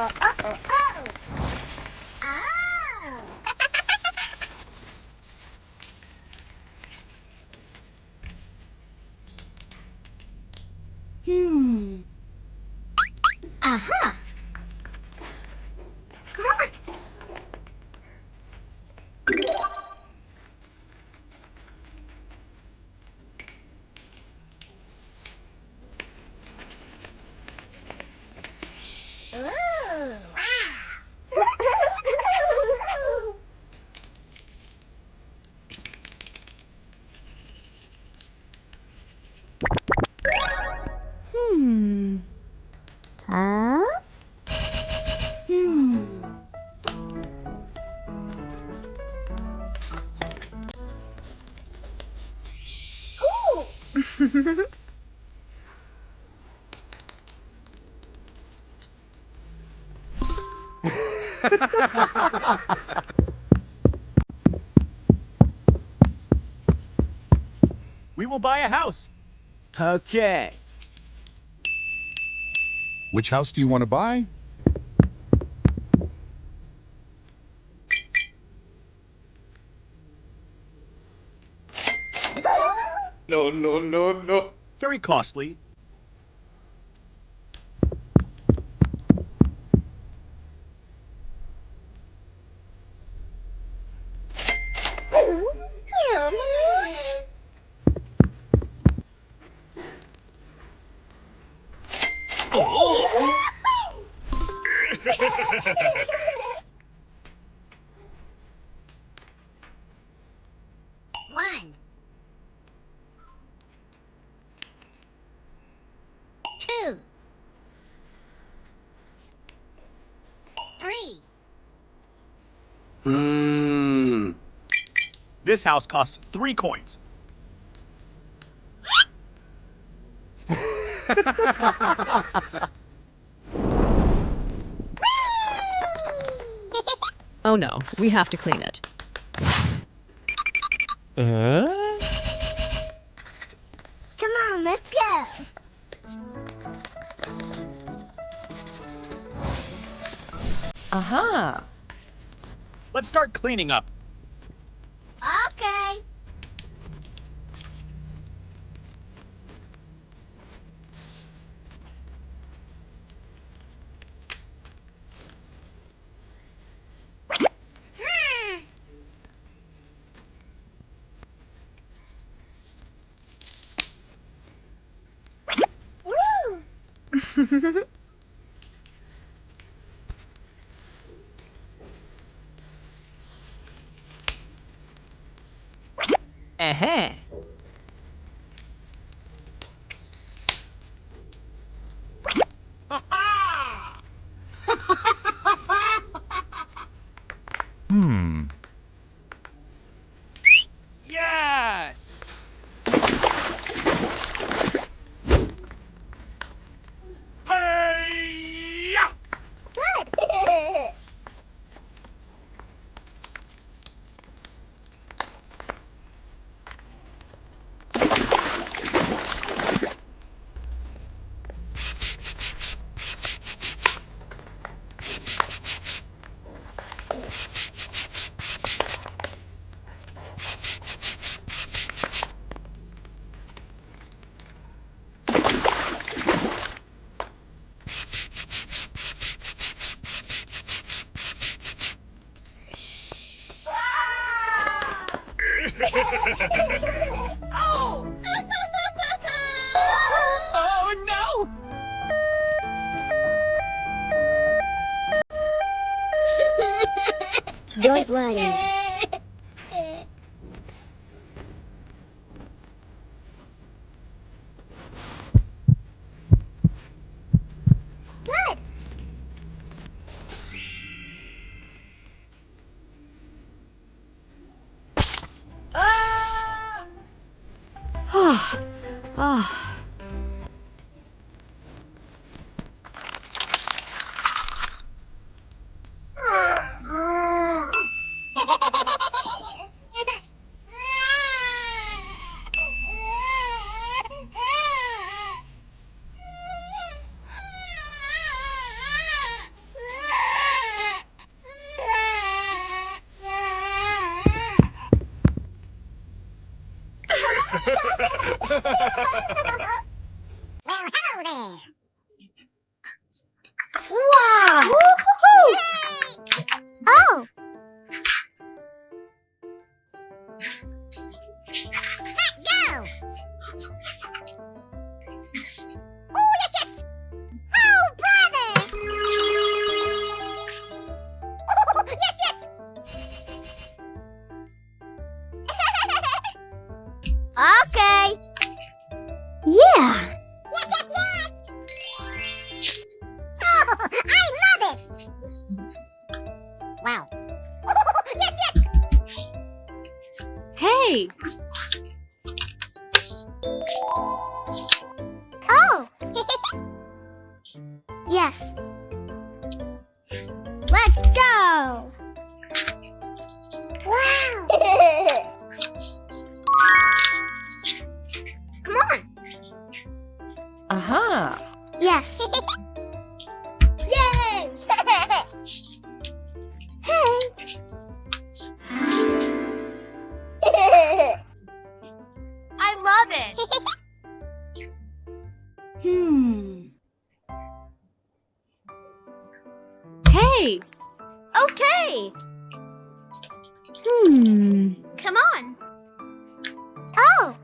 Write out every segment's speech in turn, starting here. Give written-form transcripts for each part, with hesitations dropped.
Aha! Come on. Huh? Ooh. We will buy a house. Okay. Which house do you want to buy? No, no, no, no. Very costly. One. Two. Three. This house costs 3 coins. Oh no, we have to clean it. Come on, let's go. Aha! Let's start cleaning up. Okay. Woo! Eh. Yes! Hey-ya! Good. Oh! Oh no! Don't worry. Good. Ah. Okay. Yeah. Yes, yes, yes. Oh, I love it. Wow. Yes, yes. Hey! Oh. Yes. Let's go. Wow. Come on. Aha! Yes. Yay! Hey. I love it. Hey! Okay. Come on. Oh.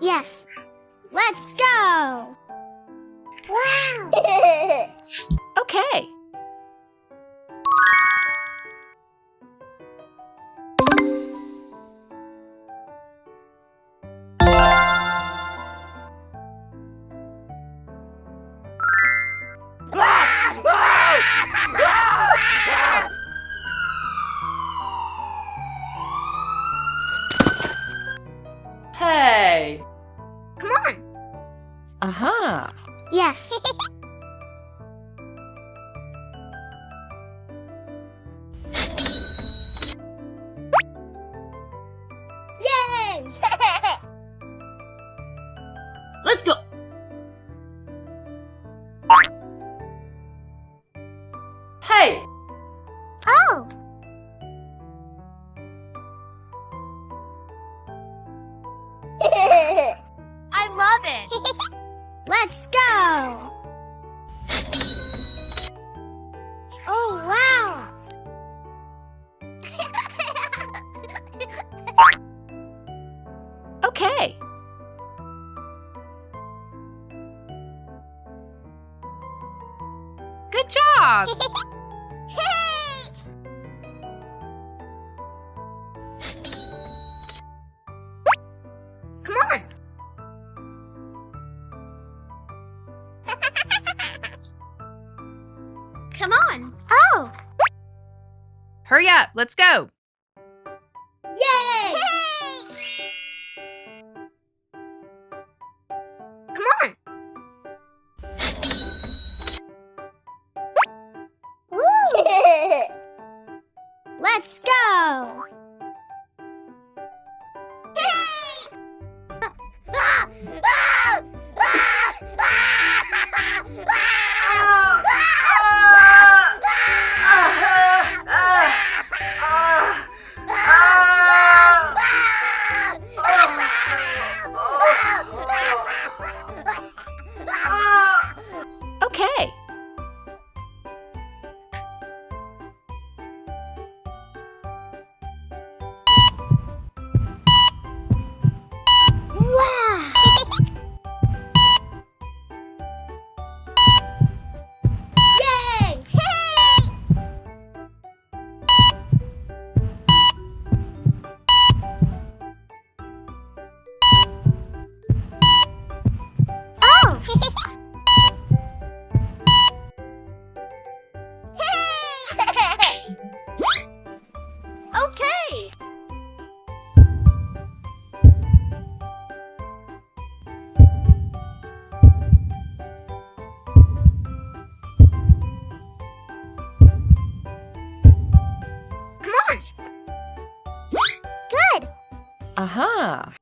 Yes. Let's go. Wow. Okay. Hey! Come on. Aha! Yes. Yay! Let's go! Hey! Oh. I love it. Let's go. Oh, wow. Okay. Good job! Hey! Come on. Come on. Oh. Hurry up, let's go! Yay! Come on. Woo! Let's go. Okay. Wow! Yay! Hey! Oh! Okay. Come on. Good. Aha!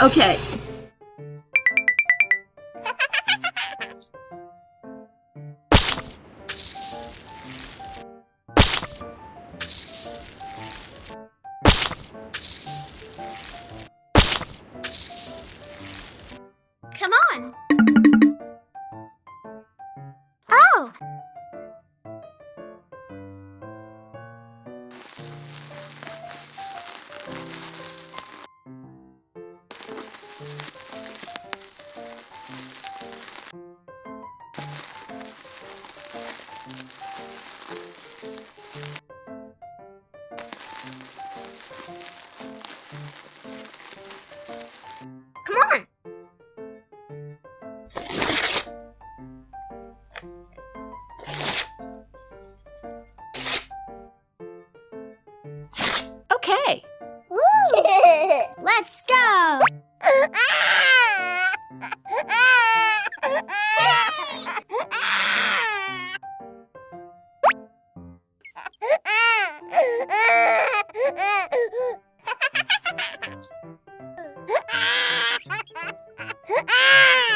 Okay. Okay. Let's go.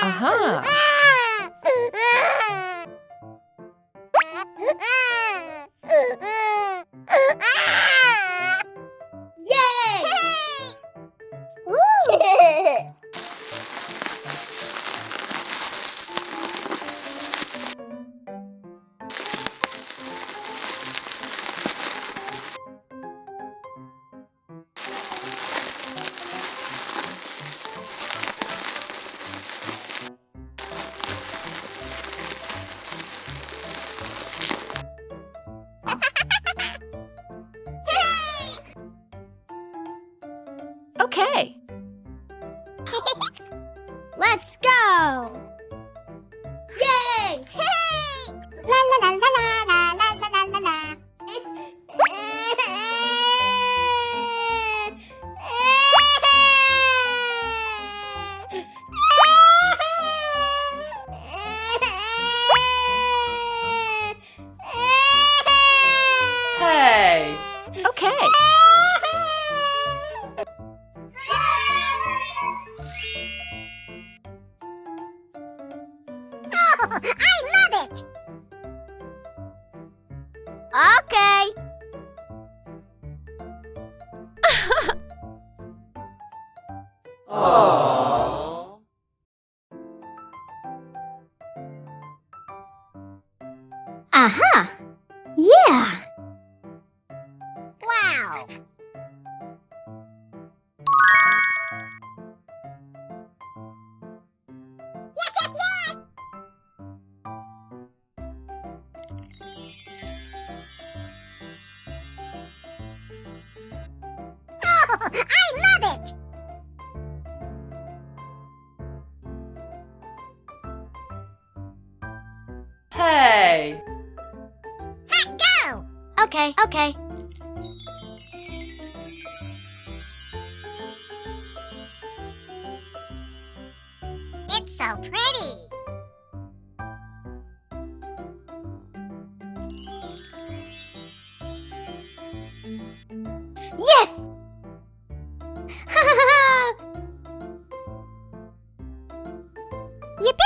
Uh-huh. Yay! Woo! Okay. Let's go! Yay! Hey! La la la la la la la la la la. Hey. Okay. I love it! Okay. Aha! Yeah! Wow! Yes, yes, yes! Oh, I love it! Hey. Let go! Okay, okay. It's so pretty! Yes! Yippee!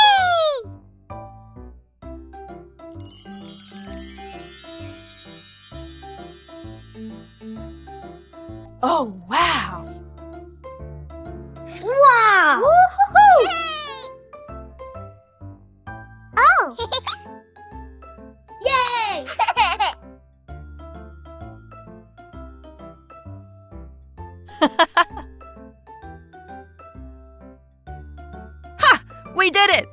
Oh, wow. Wow! Woohoo! Oh! Yay! We did it.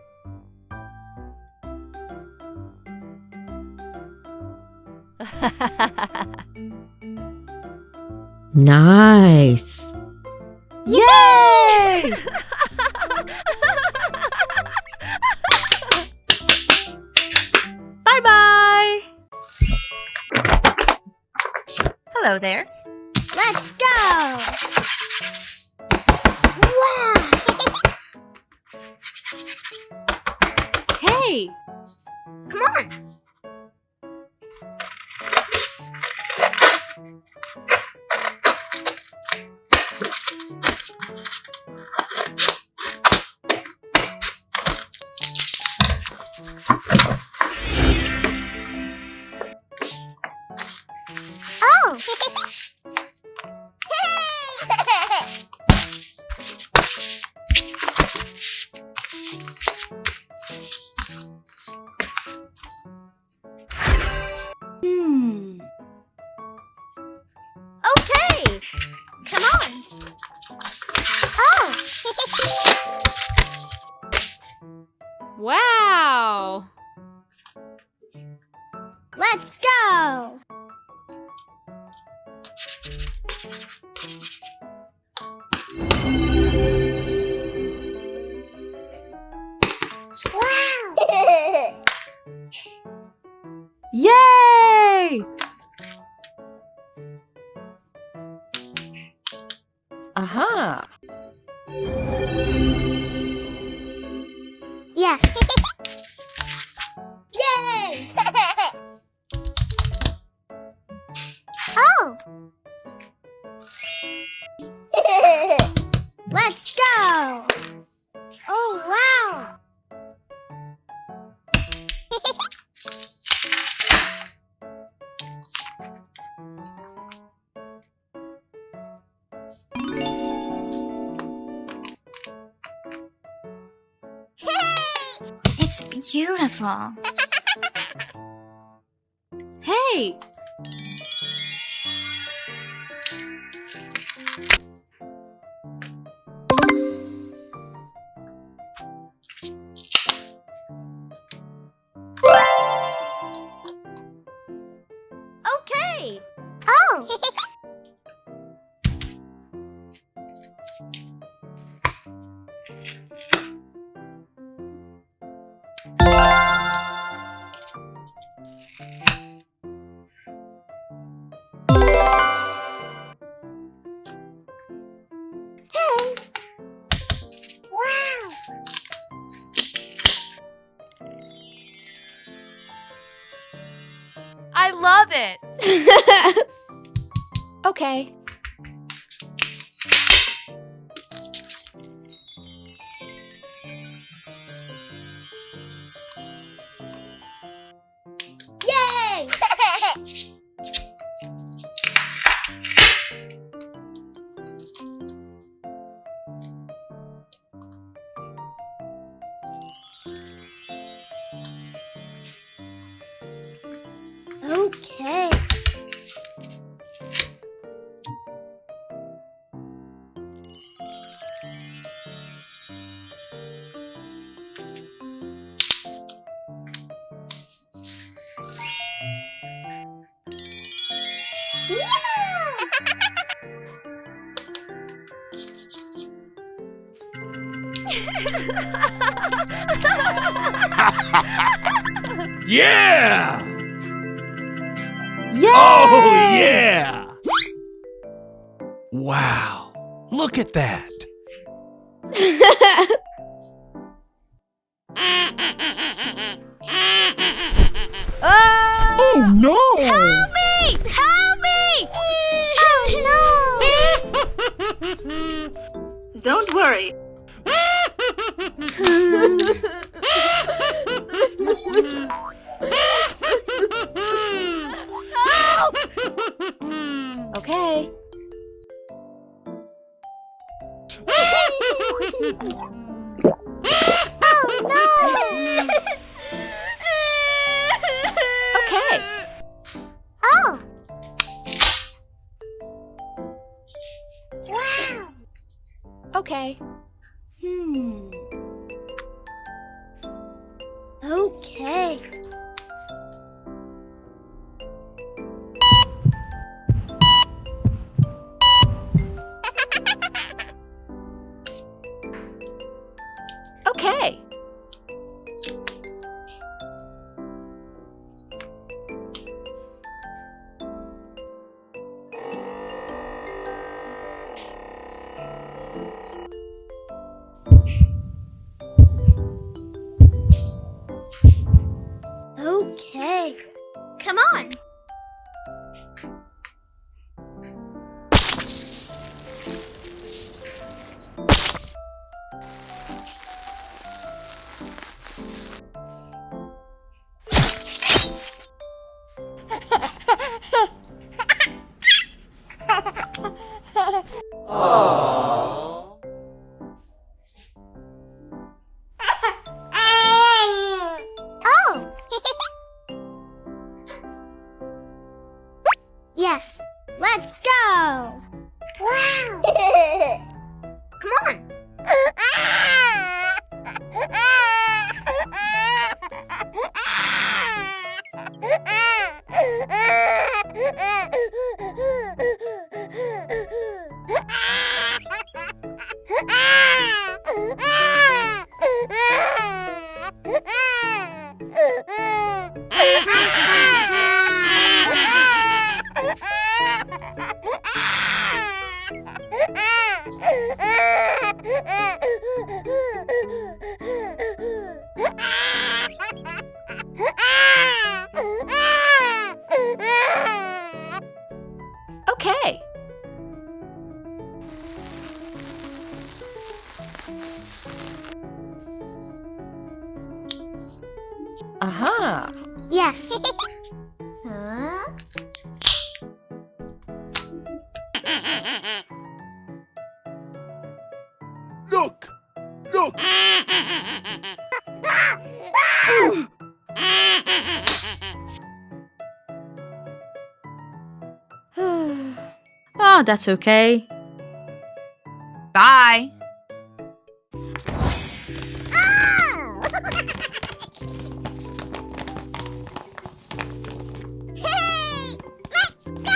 Nice. Yay! Bye-bye. Hello there. Let's go! Wow! Hey. Come on! Oh! Okay! Come on! Oh! Wow. Let's go! Wow! Yay! Aha. Yes. Yay! Oh! Let's go! Oh, wow! It's beautiful. Hey. Okay. Oh! Hey! Wow! I love it. Okay. Yay! Okay. Yeah! Yay! Oh, yeah! Wow, look at that. Oh no! Help me! Help me! Oh Don't worry. Okay. no! Okay. Oh! Wow! Okay. Okay. Okay. Okay. Come on. Oh! Yes. Let's go. Wow. Come on. Okay. Aha. Yes. Huh? Look! Look! Oh, that's okay. Bye. Hey! Let's go!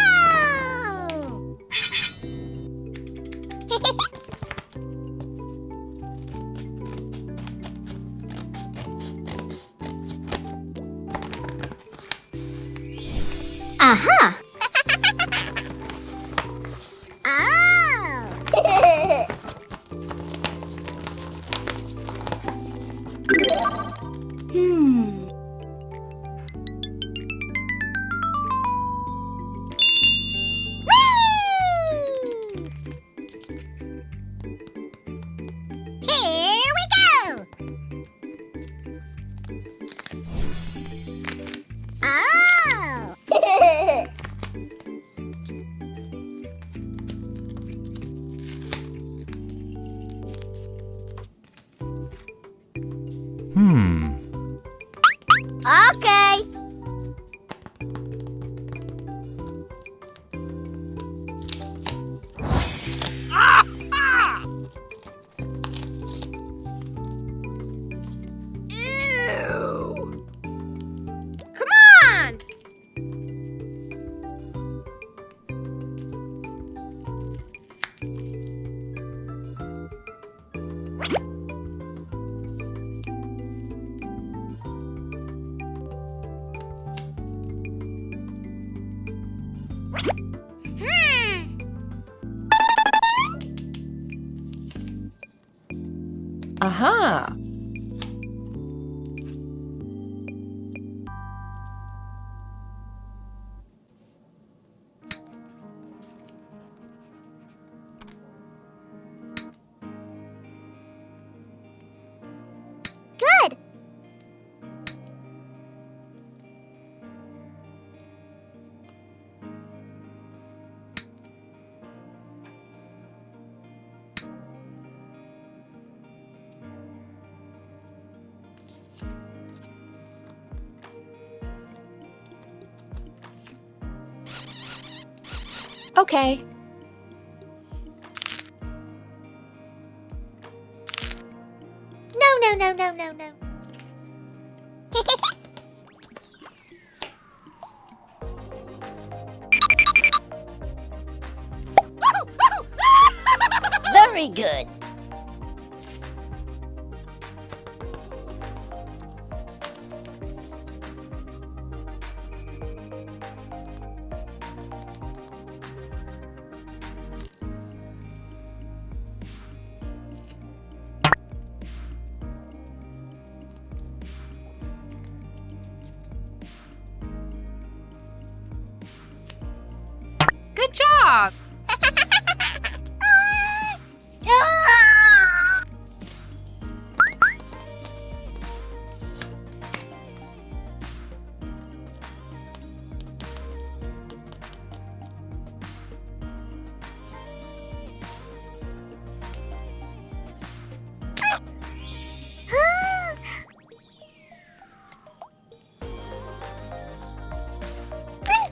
Aha! Oh! Whee! Here we go! Oh! Okay. Ew. Come on. Aha. Good. Okay. No. Very good. Good job.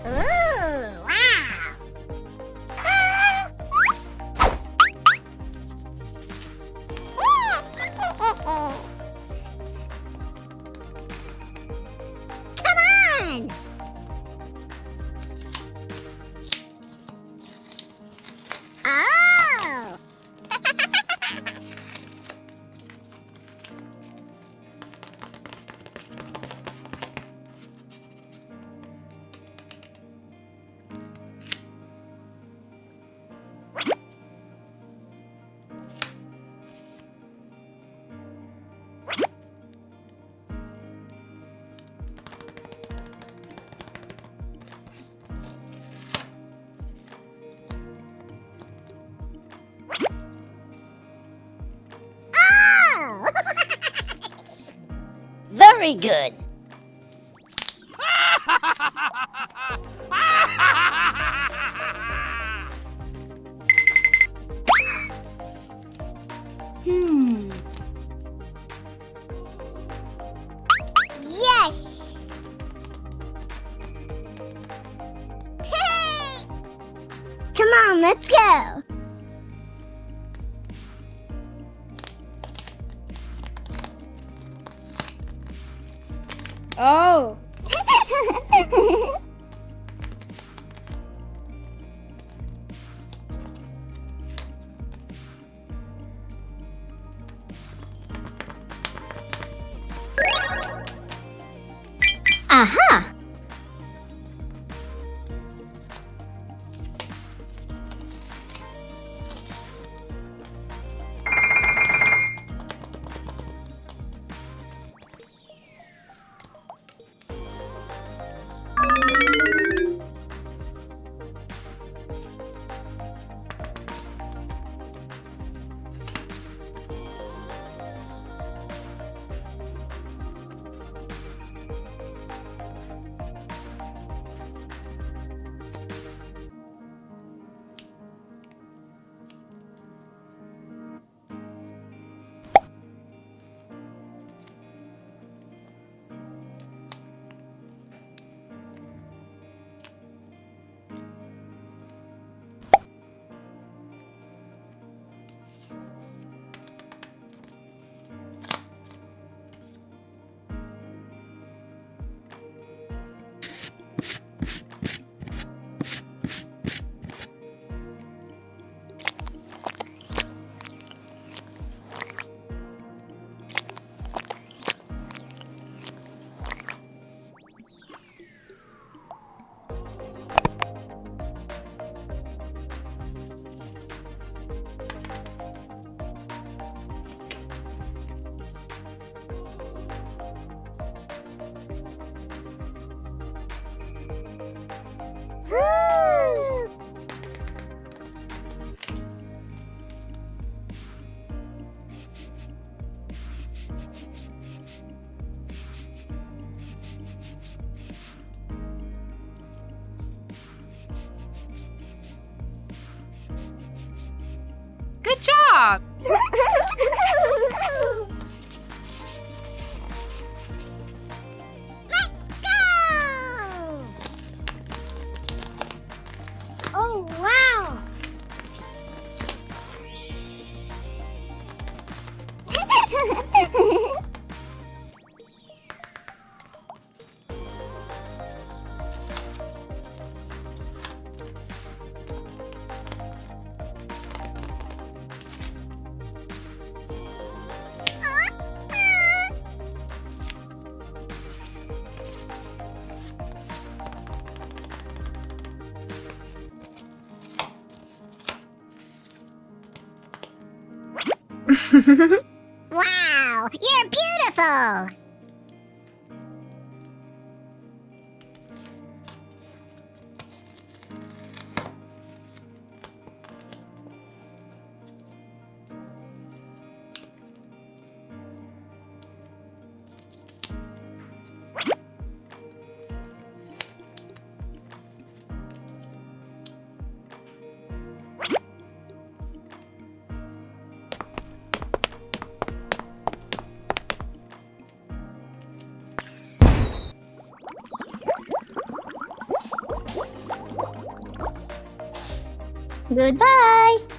Ooh, wow. Very good. Yes! Hey! Come on, let's go! Oh. Aha! Good job. Let's go! Oh, wow! Wow, you're beautiful! Goodbye!